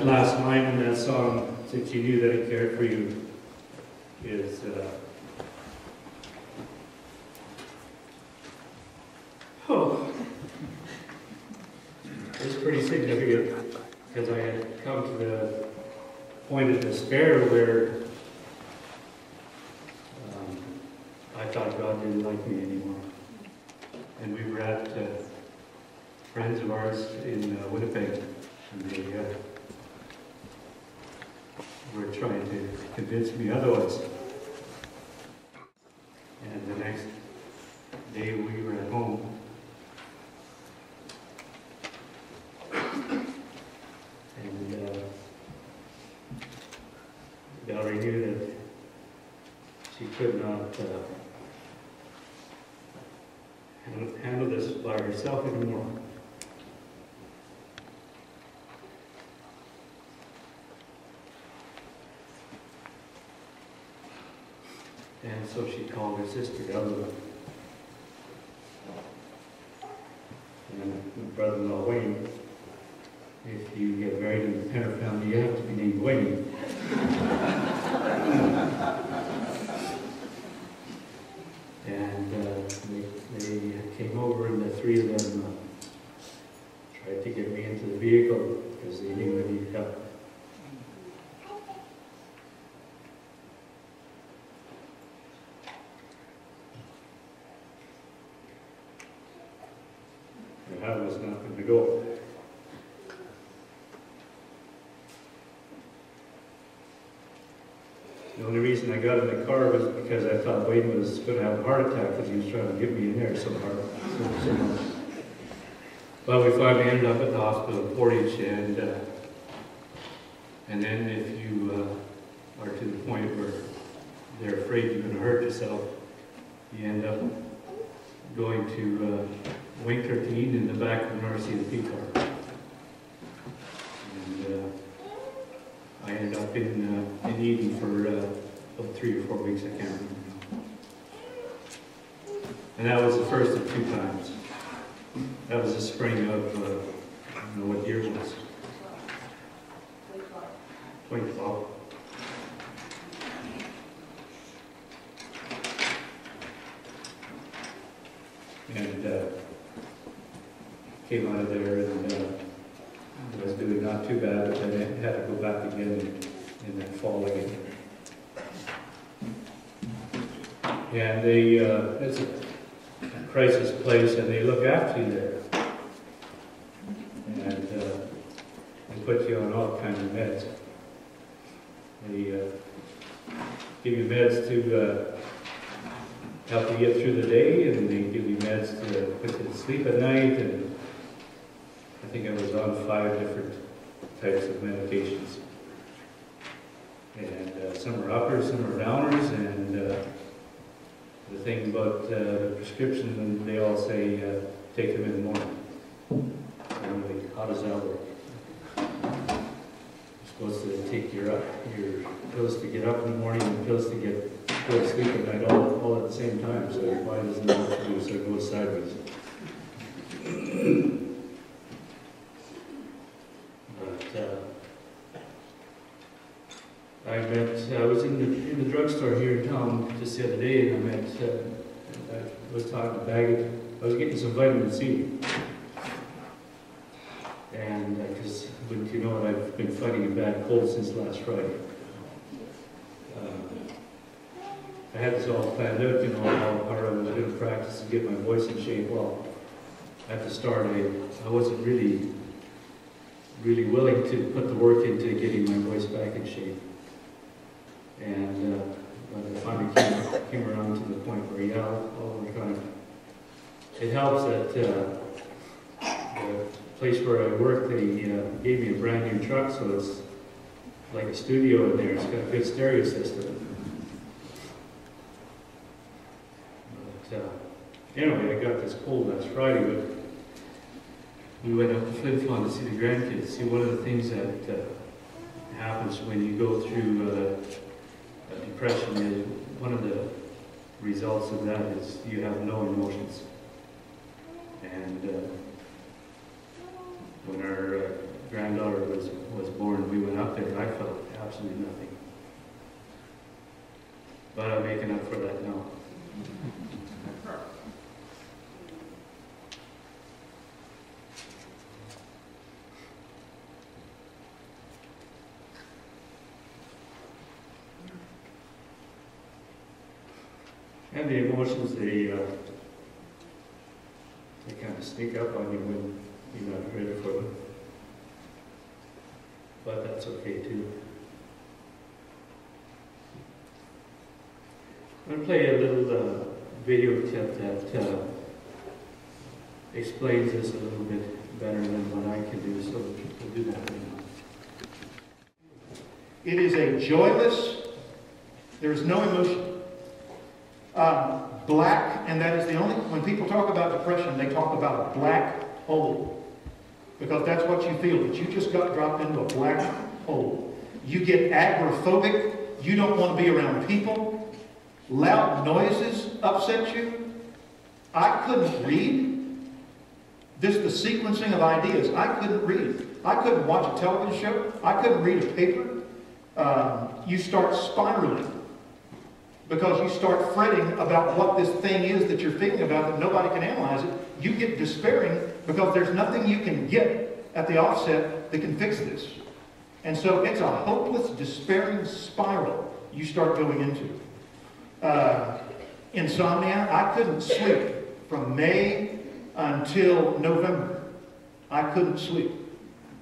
that last line in that song, since you knew that I cared for you, is it's pretty significant, because I had come to the point of despair where I thought God didn't like me anymore. And we were at friends of ours in Winnipeg, and they were trying to convince me otherwise. And the next day we were at home, and Valerie knew that she could not handle this by herself anymore. And so she called her sister Ella and my brother-in-law Wayne. If you get married in the Penner family, you have to be named Wayne. And they came over, and the three of them tried to get me into the vehicle because they knew I needed help. And I was not going to go. The only reason I got in the car was because I thought Wayne was going to have a heart attack because he was trying to get me in there so hard. So much. But we finally ended up at the hospital in Portage, and then if you are to the point where they're afraid you're going to hurt yourself, you end up going to Wing 13 in the back of an RCMP car. And I ended up in Eden for about 3 or 4 weeks, I can't remember. And that was the first of 2 times. That was the spring of, I don't know what year it was. 2012. And came out of there, and I was doing not too bad, but then I had to go back again in that fall again. And it's a crisis place, and they look after you there. And they put you on all kinds of meds. They give you meds to help you get through the day, and they give you meds to put you to sleep at night, and I think I was on 5 different types of medications. And some are uppers, some are downers, and the thing about the prescription, they all say take them in the morning. Anyway, how does that work? You're supposed to take your pills to get up in the morning and pills to go to sleep at night all at the same time, so your body doesn't know what to do, so it goes sideways. I was in the drugstore here in town just the other day, and I was talking to Baggett. I was getting some vitamin C. And because, wouldn't you know it, I've been fighting a bad cold since last Friday. I had this all planned out, you know, how hard I was going to practice to get my voice in shape. Well, at the start, I wasn't really willing to put the work into getting my voice back in shape. And I finally came around to the point where, yeah, I'll try. It helps that the place where I work, they gave me a brand new truck, so it's like a studio in there. It's got a good stereo system. But anyway, I got this cold last Friday, but we went up to Flin Flon to see the grandkids. See, one of the things that happens when you go through depression is, one of the results of that is you have no emotions. And when our granddaughter was born, we went up there, and I felt absolutely nothing. But I'm making up for that now. And the emotions, they kind of sneak up on you when you're not ready for them. But that's okay too. I'm going to play a little video clip that explains this a little bit better than what I can do, so we'll do that right now. It is a joyless, there is no emotion. Black, and that is the only, when people talk about depression, they talk about a black hole. Because that's what you feel, that you just got dropped into a black hole. You get agoraphobic, you don't want to be around people, loud noises upset you. I couldn't read. The sequencing of ideas, I couldn't read. I couldn't watch a television show, I couldn't read a paper. You start spiraling. Because you start fretting about what this thing is that you're thinking about that nobody can analyze it. You get despairing because there's nothing you can get at the offset that can fix this. And so it's a hopeless, despairing spiral you start going into. Insomnia, I couldn't sleep from May until November. I couldn't sleep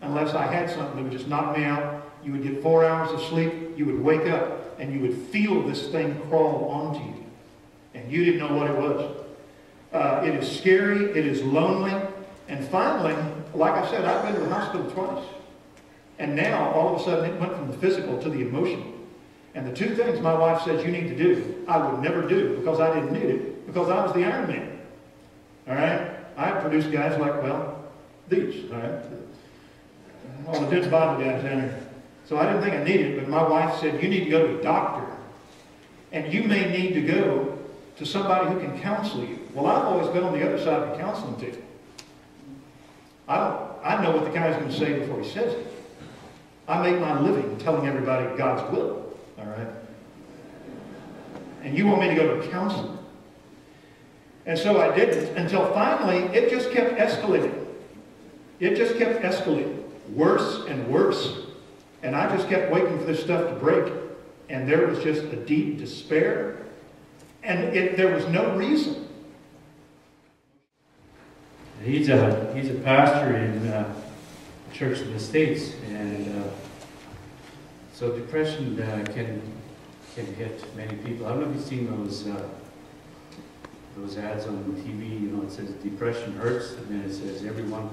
unless I had something that would just knock me out. You would get 4 hours of sleep, you would wake up, and you would feel this thing crawl onto you. And you didn't know what it was. It is scary, it is lonely, and finally, like I said, I've been to the hospital twice. And now, all of a sudden, it went from the physical to the emotional. And the two things my wife says you need to do, I would never do because I didn't need it, because I was the Iron Man. All right? I produced guys like, well, these, all right? All the good Bible guys down here. So I didn't think I needed it, but my wife said, you need to go to a doctor. And you may need to go to somebody who can counsel you. Well, I've always been on the other side of the counseling table. I know what the guy's going to say before he says it. I make my living telling everybody God's will. All right? And you want me to go to a counselor. And so I didn't until finally it just kept escalating. It just kept escalating. Worse and worse. And I just kept waiting for this stuff to break. And there was just a deep despair. And there was no reason. He's a pastor in a church in the States. And so depression can hit many people. I don't know if you've seen those ads on TV, you know, it says depression hurts, and then it says everyone,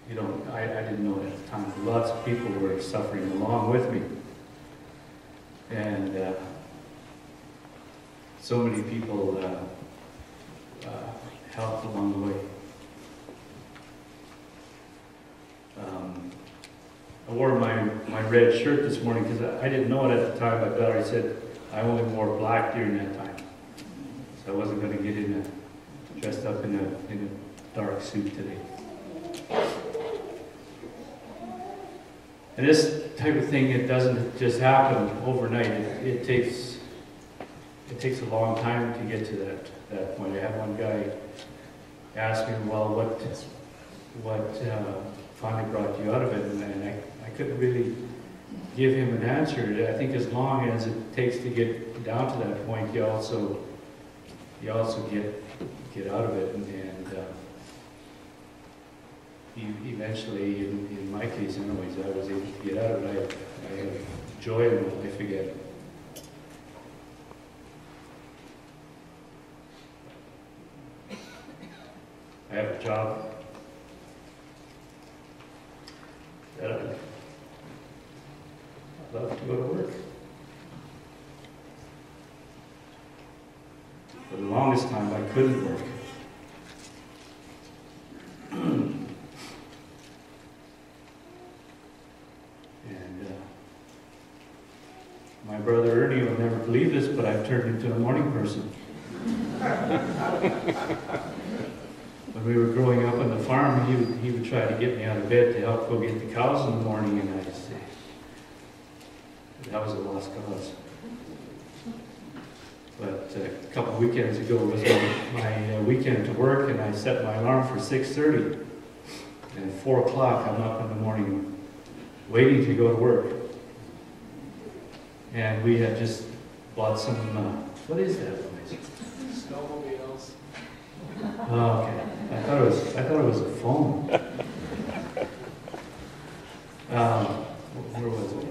you know, I didn't know it at the time, but lots of people were suffering along with me. And so many people helped along the way. I wore my red shirt this morning because I didn't know it at the time, but I said I only wore black during that time. So I wasn't going to get dressed up in a dark suit today. And this type of thing, it doesn't just happen overnight. It takes a long time to get to that point. I had one guy ask me, well, what finally brought you out of it? And I couldn't really give him an answer. I think as long as it takes to get down to that point, you also get out of it, and eventually, in my case anyways, I was able to get out of it. I have joy in my life again. I have a job that I love to go to work. For the longest time, I couldn't work. And my brother Ernie will never believe this, but I've turned into a morning person. when we were growing up on the farm, he would try to get me out of bed to help go get the cows in the morning, and I'd say, that was a lost cause. But a couple of weekends ago was my weekend to work, and I set my alarm for 6:30. And at 4 o'clock, I'm up in the morning waiting to go to work. And we had just bought some, what is that place? Snowmobiles. Oh, okay. I thought it was a phone. Where was it?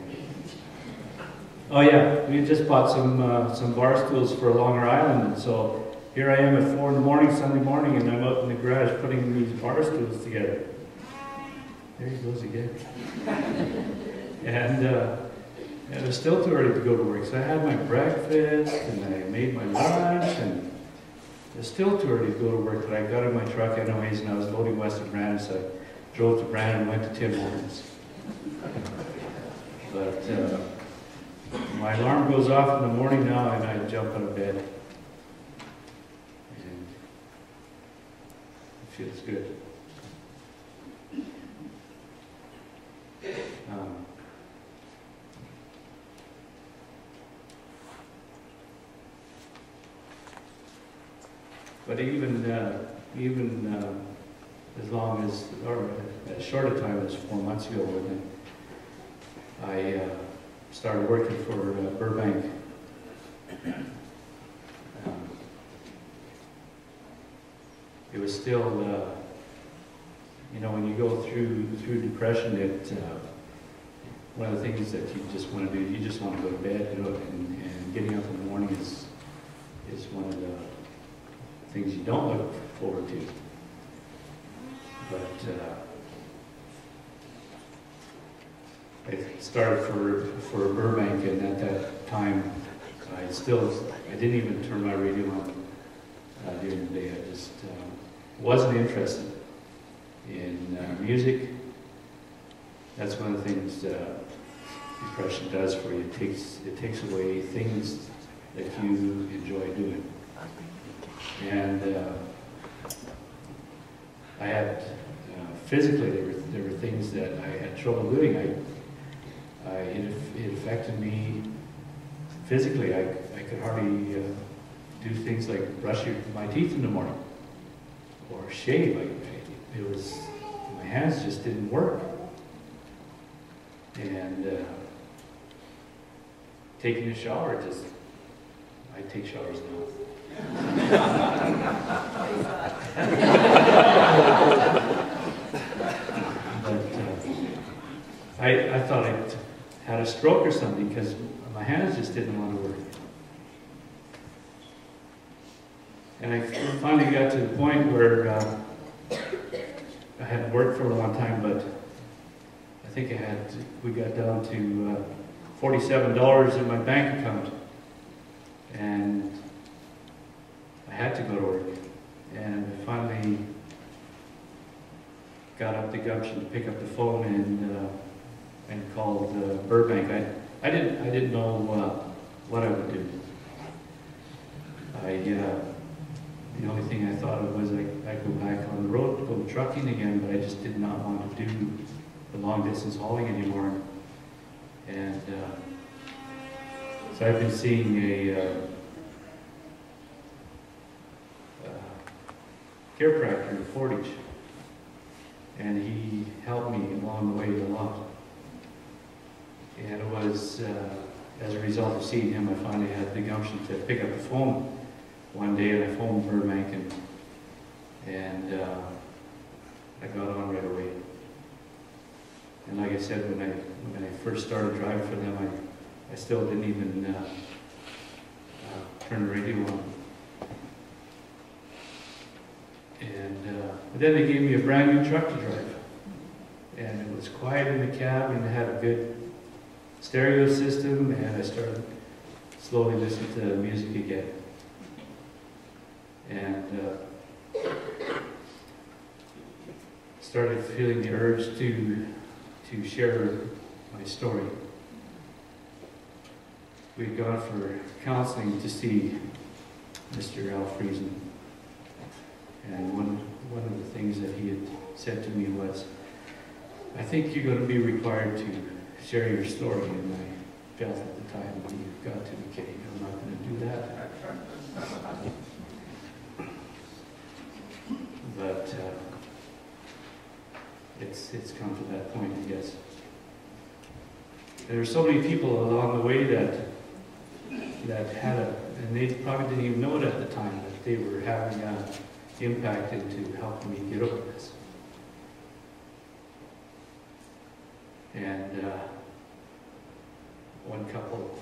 Oh yeah, we just bought some bar stools for Longer Island, and so here I am at 4 in the morning, Sunday morning, and I'm out in the garage putting these bar stools together. There he goes again. And it was still too early to go to work, so I had my breakfast, and I made my lunch, and it was still too early to go to work, but I got in my truck anyways, and I was loading west of Brandon, so I drove to Brandon and went to Tim Hortons. But my alarm goes off in the morning now, and I jump out of bed. And it feels good. But even as long as, or as short a time as 4 months ago, when I started working for Burbank. It was still, you know, when you go through depression, one of the things that you just want to do, you just want to go to bed, you know, and getting up in the morning is one of the things you don't look forward to. But I started for Burbank, and at that time, I didn't even turn my radio on during the day. I just wasn't interested in music. That's one of the things depression does for you. It takes away things that you enjoy doing. And I had physically there were things that I had trouble doing. It affected me physically. I could hardly do things like brush my teeth in the morning or shave. My hands just didn't work. And taking a shower, I take showers now. But I thought I had a stroke or something because my hands just didn't want to work. And I finally got to the point where I hadn't worked for a long time, but I think we got down to $47 in my bank account. And I had to go to work. And I finally got up the gumption to pick up the phone and called Burbank. I didn't know what I would do. The only thing I thought of was I'd go back on the road, go trucking again, but I just did not want to do the long distance hauling anymore. And so I've been seeing a chiropractor in Portage, and he helped me along the way a lot. And it was as a result of seeing him, I finally had the gumption to pick up the phone one day, and I phoned Burbank, and I got on right away. And like I said, when I first started driving for them, I still didn't even turn the radio on. But then they gave me a brand new truck to drive, and it was quiet in the cab, and it had a good stereo system, and I started slowly listening to music again. And started feeling the urge to share my story. We had gone for counseling to see Mr. Al Friesen. And one of the things that he had said to me was, I think you're going to be required to share your story. And I felt at the time, well, you've got to be kidding. I'm not going to do that. But it's come to that point, I guess. There were so many people along the way that had and they probably didn't even know it at the time, that they were having an impact into helping me get over this. And one couple,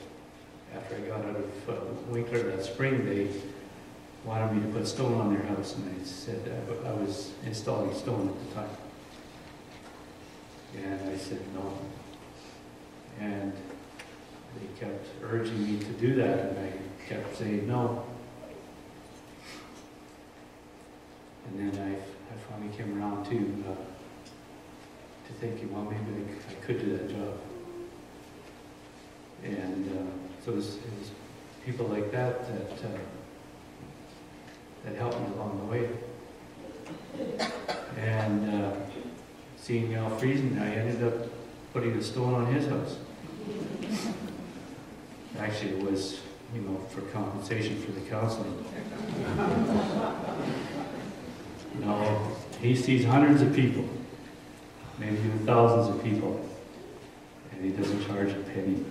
after I got out of Winkler that spring, they wanted me to put stone on their house, and I said I was installing stone at the time. And I said no. And they kept urging me to do that, and I kept saying no. And then I finally came around to thinking, well, maybe I could do that job. And so it was people like that helped me along the way. And seeing Al Friesen, I ended up putting a stone on his house. Actually, it was, for compensation for the counseling. No, he sees hundreds of people, maybe even thousands of people, and he doesn't charge a penny.